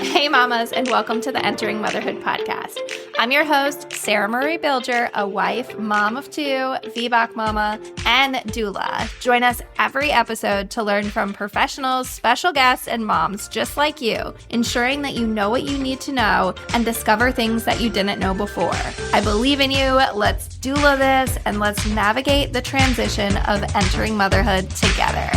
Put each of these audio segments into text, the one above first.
Hey mamas, and welcome to the Entering Motherhood podcast. I'm your host, Sarah Marie Bilger, a wife, mom of two, VBAC mama, and doula. Join us every episode to learn from professionals, special guests, and moms just like you, ensuring that you know what you need to know and discover things that you didn't know before. I believe in you. Let's doula this, and let's navigate the transition of entering motherhood together.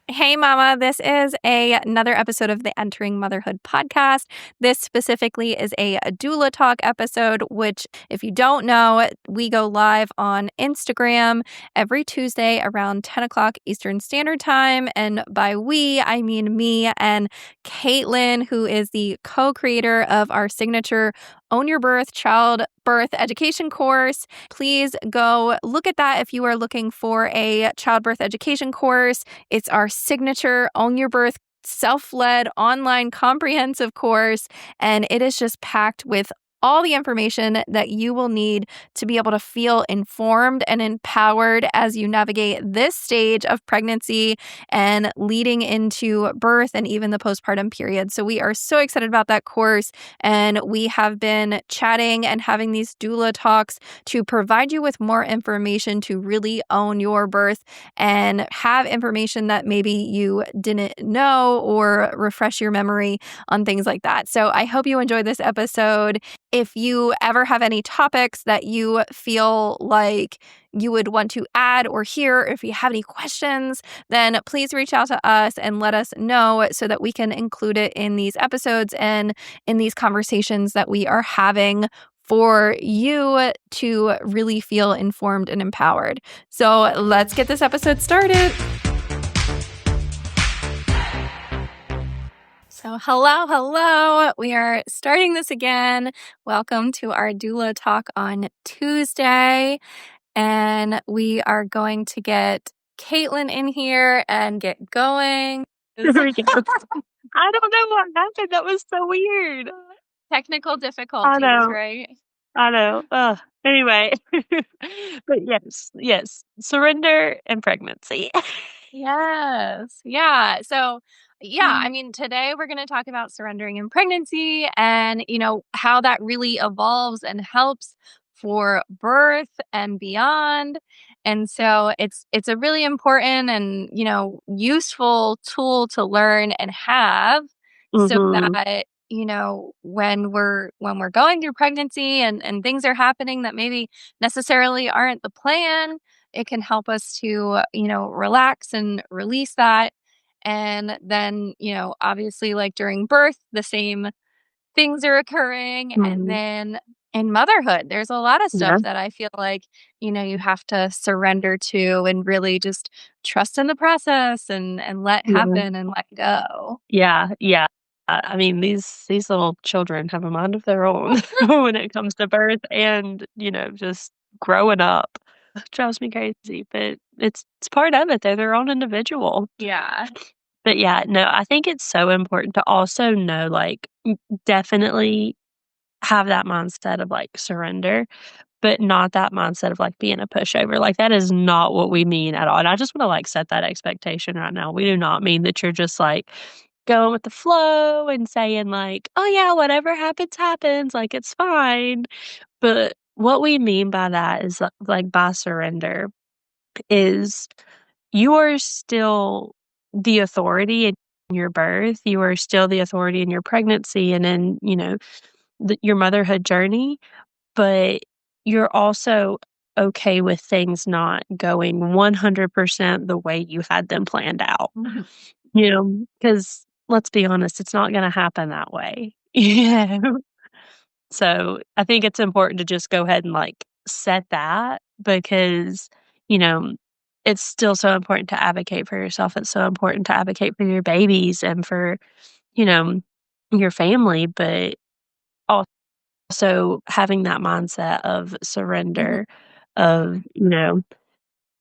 Hey mama, this is another episode of the Entering Motherhood podcast. This specifically is a Doula Talk episode, which if you don't know, we go live on Instagram every Tuesday around 10 o'clock Eastern Standard Time. And by we, I mean me and Katelyn, who is the co-creator of our signature Own Your Birth childbirth education course. Please go look at that if you are looking for a childbirth education course. It's our signature Own Your Birth self-led online comprehensive course, and it is just packed with all the information that you will need to be able to feel informed and empowered as you navigate this stage of pregnancy and leading into birth and even the postpartum period. So we are so excited about that course, and we have been chatting and having these doula talks to provide you with more information to really own your birth and have information that maybe you didn't know or refresh your memory on things like that. So I hope you enjoyed this episode. If you ever have any topics that you feel like you would want to add or hear, if you have any questions, then please reach out to us and let us know so that we can include it in these episodes and in these conversations that we are having for you to really feel informed and empowered. So let's get this episode started. So hello. We are starting this again. Welcome to our Doula Talk on Tuesday. And we are going to get Katelyn in here and get going. There we go. I don't know what happened. That was so weird. Technical difficulties, right? I know. Anyway, but yes. Surrender and pregnancy. Yes. Yeah. So, I mean, today we're going to talk about surrendering in pregnancy and, how that really evolves and helps for birth and beyond. And so it's a really important and, useful tool to learn and have so that, when we're going through pregnancy and things are happening that maybe necessarily aren't the plan, it can help us to, relax and release that. And then, obviously, like during birth, the same things are occurring. And then in motherhood, there's a lot of stuff that I feel like, you have to surrender to and really just trust in the process and let happen and let go. Yeah. I mean, these little children have a mind of their own when it comes to birth and, just growing up. It drives me crazy, but it's part of it. They're their own individual. Yeah. But yeah, no, I think it's so important to also know, like, definitely have that mindset of like surrender, but not that mindset of like being a pushover. Like, that is not what we mean at all. And I just want to like set that expectation right now. We do not mean that you're just like going with the flow and saying like, oh yeah, whatever happens, like it's fine. But what we mean by that is like by surrender is you are still the authority in your birth. You are still the authority in your pregnancy and in, your motherhood journey, but you're also okay with things not going 100% the way you had them planned out. Because let's be honest, it's not going to happen that way. So I think it's important to just go ahead and like set that because, it's still so important to advocate for yourself. It's so important to advocate for your babies and for, your family, but also having that mindset of surrender of,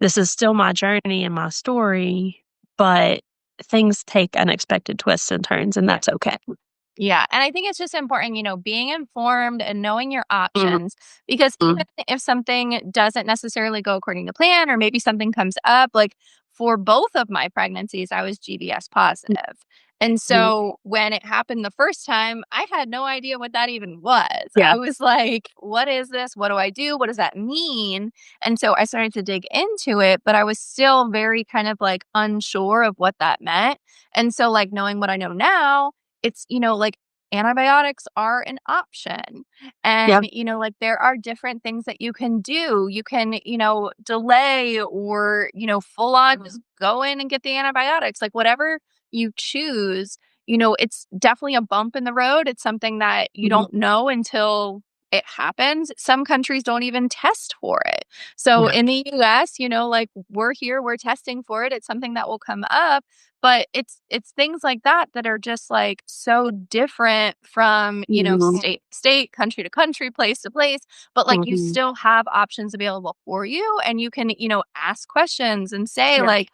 this is still my journey and my story, but things take unexpected twists and turns, and that's okay. Yeah. And I think it's just important, being informed and knowing your options, because even if something doesn't necessarily go according to plan, or maybe something comes up, like for both of my pregnancies, I was GBS positive. And Mhm. so when it happened the first time, I had no idea what that even was. Yeah. I was like, what is this? What do I do? What does that mean? And so I started to dig into it, but I was still very kind of like unsure of what that meant. And so, like, knowing what I know now, it's, like antibiotics are an option. And, Yeah. like there are different things that you can do. You can, delay or, full on just go in and get the antibiotics, like whatever you choose. It's definitely a bump in the road. It's something that you Mhm. don't know until it happens. Some countries don't even test for it. So Yeah. in the US, like we're here, we're testing for it. It's something that will come up, but it's things like that that are just like so different from, Mhm. state to state, country to country, place to place, but like you Mhm. still have options available for you and you can, ask questions and say Yeah. like,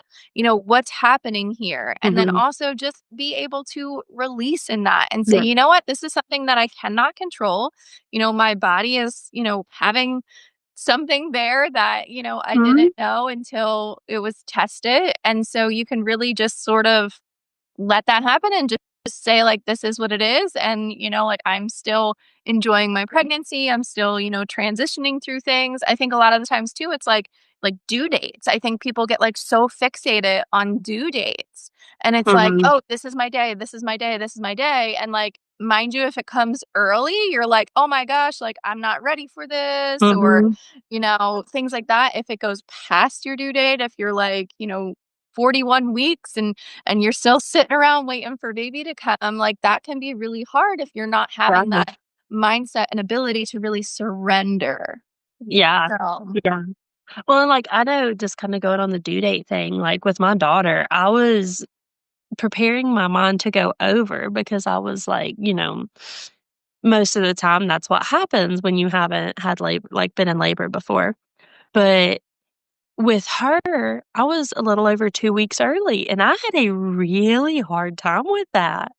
what's happening here? And then Mhm. also just be able to release in that and say, Yeah. you know what, this is something that I cannot control. My body is, having something there that, I Mhm. didn't know until it was tested. And so you can really just sort of let that happen and just say like this is what it is, and like I'm still enjoying my pregnancy. I'm still, transitioning through things. I think a lot of the times too it's like due dates. I think people get like so fixated on due dates, and it's like, Mhm. oh, this is my day, this is my day, this is my day. And like, mind you, if it comes early, you're like, oh my gosh, like I'm not ready for this, or Mhm. things like that. If it goes past your due date, if you're like, 41 weeks and you're still sitting around waiting for baby to come, like that can be really hard if you're not Yeah. having that mindset and ability to really surrender. Yeah. So, Yeah. Well, and, like, I know just kinda going on the due date thing, like, with my daughter, I was preparing my mind to go over because I was like, most of the time, that's what happens when you haven't had been in labor before. But with her, I was a little over 2 weeks early, and I had a really hard time with that.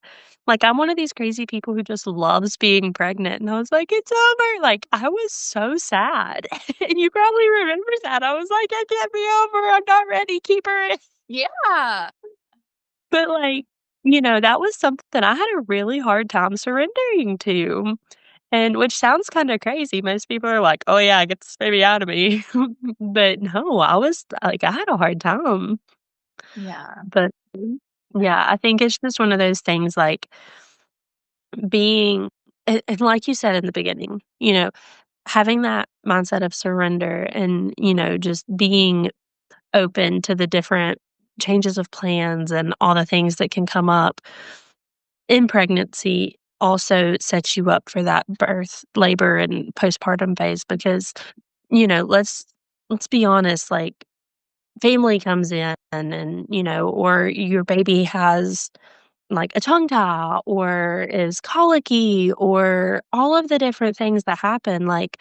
Like, I'm one of these crazy people who just loves being pregnant, and I was like, "It's over." Like, I was so sad, and you probably remember that. I was like, "It can't be over. I'm not ready. Keep her in." yeah. But, like, that was something I had a really hard time surrendering to, and which sounds kinda crazy. Most people are like, "Oh, yeah, get this baby out of me." But no, I was like, I had a hard time. Yeah. But yeah, I think it's just one of those things, like, being and like you said in the beginning, having that mindset of surrender and, just being open to the different changes of plans and all the things that can come up in pregnancy also sets you up for that birth, labor, and postpartum phase because, let's be honest, like, family comes in and, or your baby has like a tongue tie or is colicky or all of the different things that happen, like,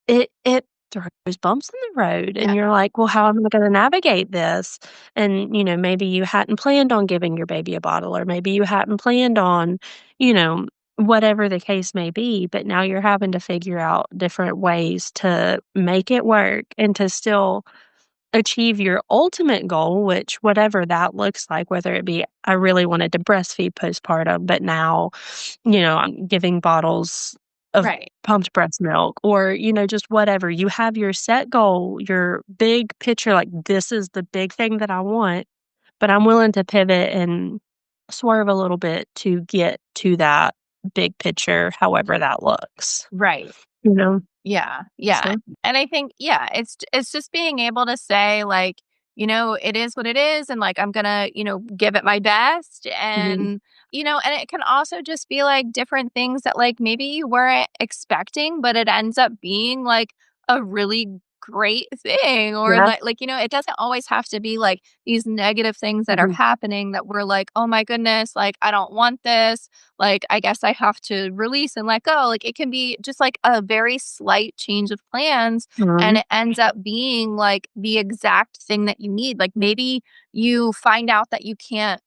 it throws bumps in the road, and Yeah. you're like, "Well, how am I gonna navigate this?" And, maybe you hadn't planned on giving your baby a bottle, or maybe you hadn't planned on, you know, whatever the case may be, but now you're having to figure out different ways to make it work and to still achieve your ultimate goal, which whatever that looks like, whether it be, I really wanted to breastfeed postpartum, but now, I'm giving bottles of Right. pumped breast milk or, just whatever. You have your set goal, your big picture, like this is the big thing that I want, but I'm willing to pivot and swerve a little bit to get to that big picture, however that looks, Right. you know? Yeah, yeah, So, and I think, yeah, it's just being able to say, like, it is what it is, and, like, I'm gonna, give it my best, mhm. and it can also just be, like, different things that, like, maybe you weren't expecting, but it ends up being, like, a really great thing, or, Yeah. like, it doesn't always have to be, like, these negative things that are Mhm. happening that we're like, "Oh my goodness, like, I don't want this." Like, I guess I have to release and let go. Like, it can be just like a very slight change of plans, and Mhm. it ends up being like the exact thing that you need. Like, maybe you find out that you can't,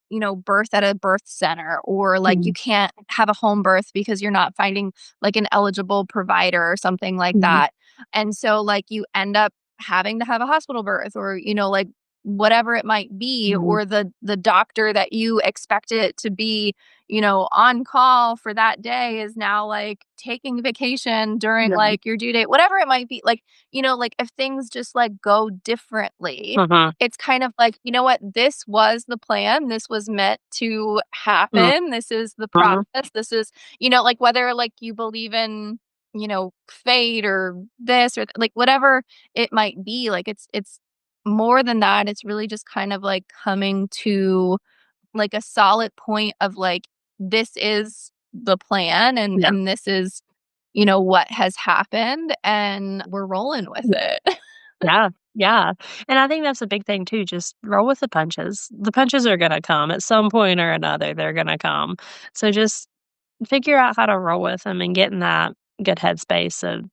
birth at a birth center, or like you Mhm. can't have a home birth because you're not finding like an eligible provider or something like Mhm. that. And so, like, you end up having to have a hospital birth, or, like, whatever it might be, Mhm. or the doctor that you expected it to be, on call for that day is now like taking vacation during Yeah. like your due date, whatever it might be. Like, like if things just like go differently, Mhm. it's kind of like, you know what, this was the plan. This was meant to Mhm. happen. This is the Mhm. process. This is, like whether like you believe in, fate or this or like whatever it might be, like it's more than that. It's really just kind of like coming to like a solid point of like, this is the plan, and Yeah. this is, what has happened, and we're rolling with it. Yeah, yeah, and I think that's a big thing too, just roll with the punches. The punches are gonna come at some point or another, they're gonna come. So just figure out how to roll with them and get in that good headspace of,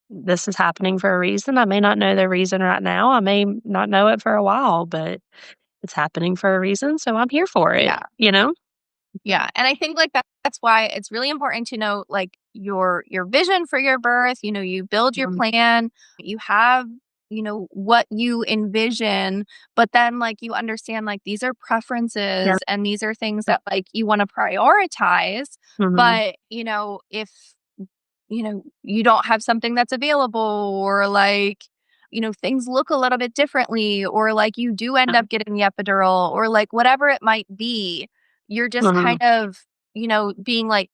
this is happening for a reason. I may not know the reason right now. I may not know it for a while, but it's happening for a reason, so I'm here for it, Yeah. you know? Yeah, and I think, like, that's why it's really important to know, like, your vision for your birth. You build your Mhm. plan, you have, what you envision, but then, like, you understand, like, these are Yeah. preferences and these are things that, like, you wanna prioritize, Mhm. but, if, you don't have something that's available, or, like, things look a little bit differently, or, like, you do end Yeah. up getting the epidural, or, like, whatever it might be, you're just kind Mhm. of, being like,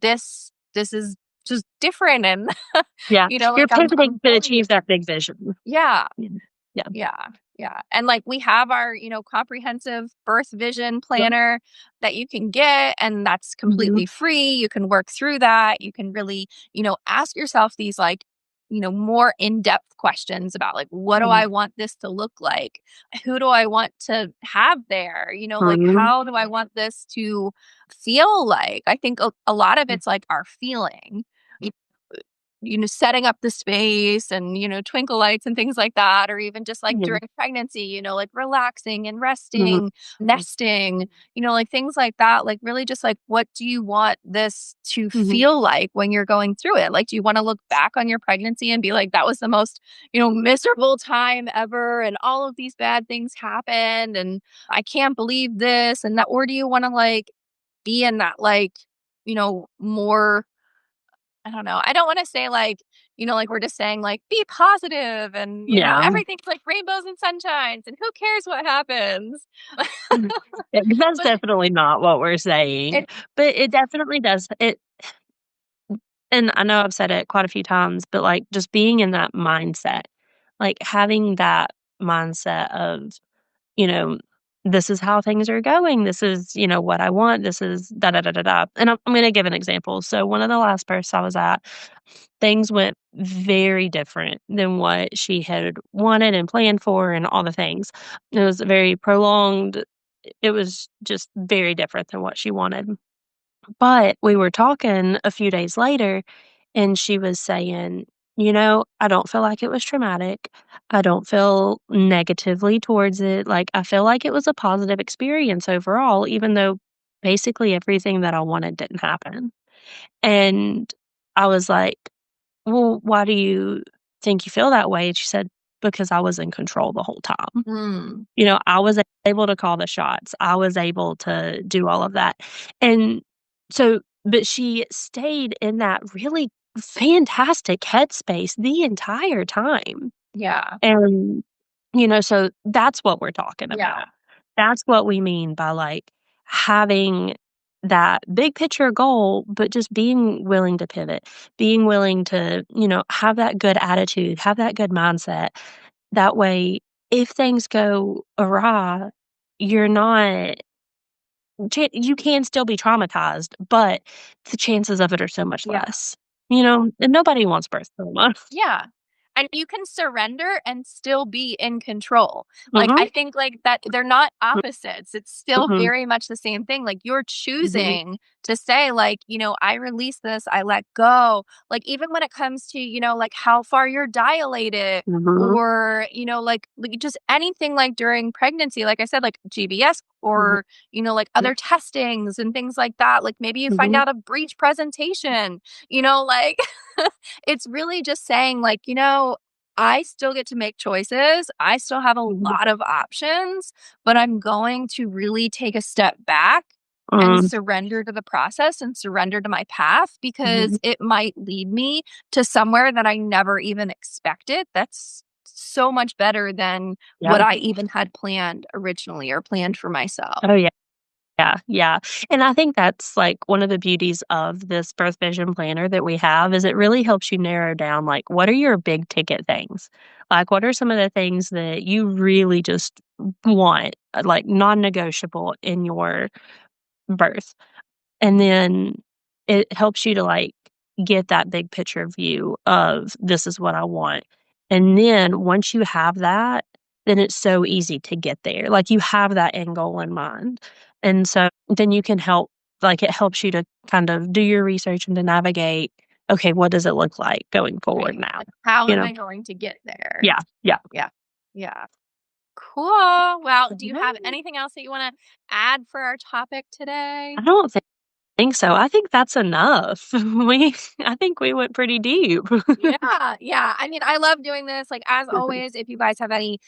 this is just different, and, Yeah. You're like, I'm pivoting to going with. achieve that big vision. Yeah. Yeah. Yeah. Yeah, yeah, and, like, we have our, comprehensive birth vision Yeah. planner that you can get, and that's Mhm. completely free. You can work through that. You can really, ask yourself these, like, more in-depth questions about, like, what do Mhm. I want this to look like? Who do I want to have there? Like, Mhm. how do I want this to feel like? I think a lot of it's, like, our feeling setting up the space, and, twinkle lights and things like that, or even just like Yeah. during pregnancy, like relaxing and Mhm. resting, nesting, like things like that. Like, really just like, what do you want this to Mhm. feel like when you're going through it? Like, do you want to look back on your pregnancy and be like, that was the most, miserable time ever, and all of these bad things happened, and I can't believe this and that? Or do you want to like be in that, like, more, I don't know. I don't wanna say, like, like we're just saying, like, "Be positive," and, Yeah. everything's like rainbows and sunshines, and who cares what happens? Mhm. Yeah, 'cause that's But definitely not what we're saying, it but it definitely does it and I know I've said it quite a few times, but, like, just being in that mindset, like, having that mindset of, you know, "This is how things are going. This is, what I want. This is da da da da da." And I'm gonna give an example. So one of the last births I was at, things went very different than what she had wanted and planned for and all the things. It was very prolonged. It was just very different than what she wanted. But we were talking a few days later, and she was saying, I don't feel like it was traumatic. I don't feel negatively towards it. Like, I feel like it was a positive experience overall, even though basically everything that I wanted didn't happen." And I was like, "Well, why do you think you feel that way?" And she said, "Because I was in control the whole time." Mm, I was able to call the shots. I was able to do all of that. And so but she stayed in that really fantastic headspace the entire time. yeah, And, so that's what we're talking yeah, about. That's what we mean by, like, having that big picture goal, but just being willing to pivot, being willing to, have that good attitude, have that good mindset. That way, if things go awry, you're not you can still be traumatized, but the chances of it are so much yeah. less, and nobody wants birth trauma. Yeah. And you can surrender and still be in control. Like, Mhm, I think, like, that they're not opposites. It's still mhm, very much the same thing. Like, you're mhm, choosing to say, like, I release this, I let go. Like, even when it comes to, like how far you're dilated, mhm, or, like just anything like during pregnancy, like I said, like GBS, mhm, or, like yeah, other testings and things like that. Like, maybe you find mhm, out a breech presentation, like it's really just saying, like, I still get to make choices. I still have a Mhm. lot of options, but I'm going to really take a step back and Mm, surrender to the process and surrender to my path because mhm. it might lead me to somewhere that I never even expected. That's so much better than what Yeah. I even had planned originally or planned for myself. Oh, yeah. Yeah, yeah, and I think that's, like, one of the beauties of this birth vision planner that we have is it really helps you narrow down, like, what are your big ticket things? Like, what are some of the things that you really just want, like, non-negotiable in your birth? And then it helps you to, like, get that big picture view of, "This is what I want." And then once you have that, then it's so easy to get there. Like, you have that end goal in mind. And so then you can help like, it helps you to kind of do your research and to navigate, "Okay, what does it look like going forward Right. now?" Like, how You am know? I going to get there? Yeah, yeah. Yeah. Yeah. Cool. Well, do you have Mhm. anything else that you want to add for our topic today? I don't think so. I think that's enough. I think we went pretty deep. Yeah, yeah. I mean, I love doing this. Like, as always, if you guys have any,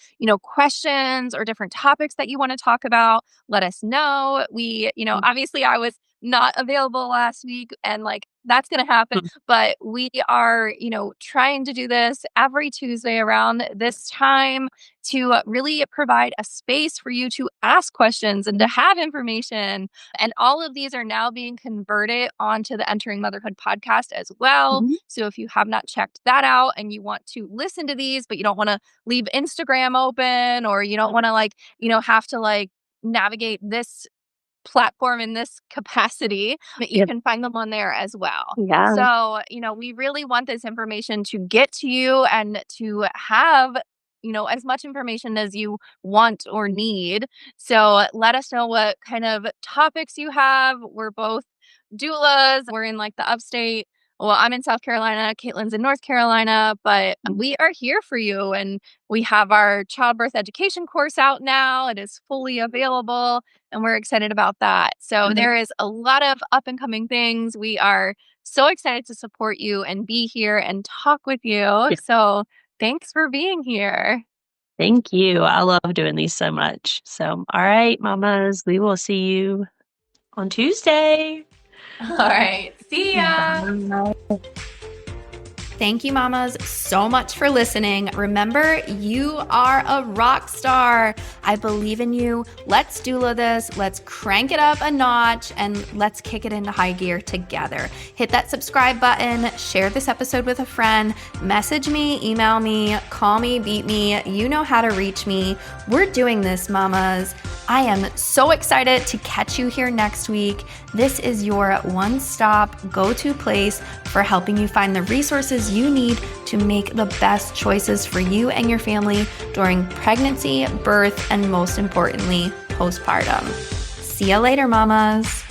questions or different topics that you want to talk about, let us know. Obviously, I was not available last week, and like that's going to happen. But we are, trying to do this every Tuesday around this time to really provide a space for you to ask questions and to have information. And all of these are now being converted onto the Entering Motherhood podcast as well. Mhm. So if you have not checked that out and you want to listen to these, but you don't want to leave Instagram open or you don't want to have to navigate this platform in this capacity, that you Yep. can find them on there as well. Yeah. So, we really want this information to get to you and to have, as much information as you want or need. So let us know what kind of topics you have. We're both doulas. We're in like the upstate. Well, I'm in South Carolina, Katelyn's in North Carolina, but we are here for you. And we have our childbirth education course out now. It is fully available and we're excited about that. So Mhm. there is a lot of up and coming things. We are so excited to support you and be here and talk with you. Yeah. So thanks for being here. Thank you. I love doing these so much. So, all right, mamas, we will see you on Tuesday. All right. See ya. Bye. Thank you, mamas, so much for listening. Remember, you are a rock star. I believe in you. Let's doula this. Let's crank it up a notch and let's kick it into high gear together. Hit that subscribe button, share this episode with a friend, message me, email me, call me, beat me. You know how to reach me. We're doing this, mamas. I am so excited to catch you here next week. This is your one-stop go-to place for helping you find the resources you need to make the best choices for you and your family during pregnancy, birth, and most importantly, postpartum. See ya later, mamas.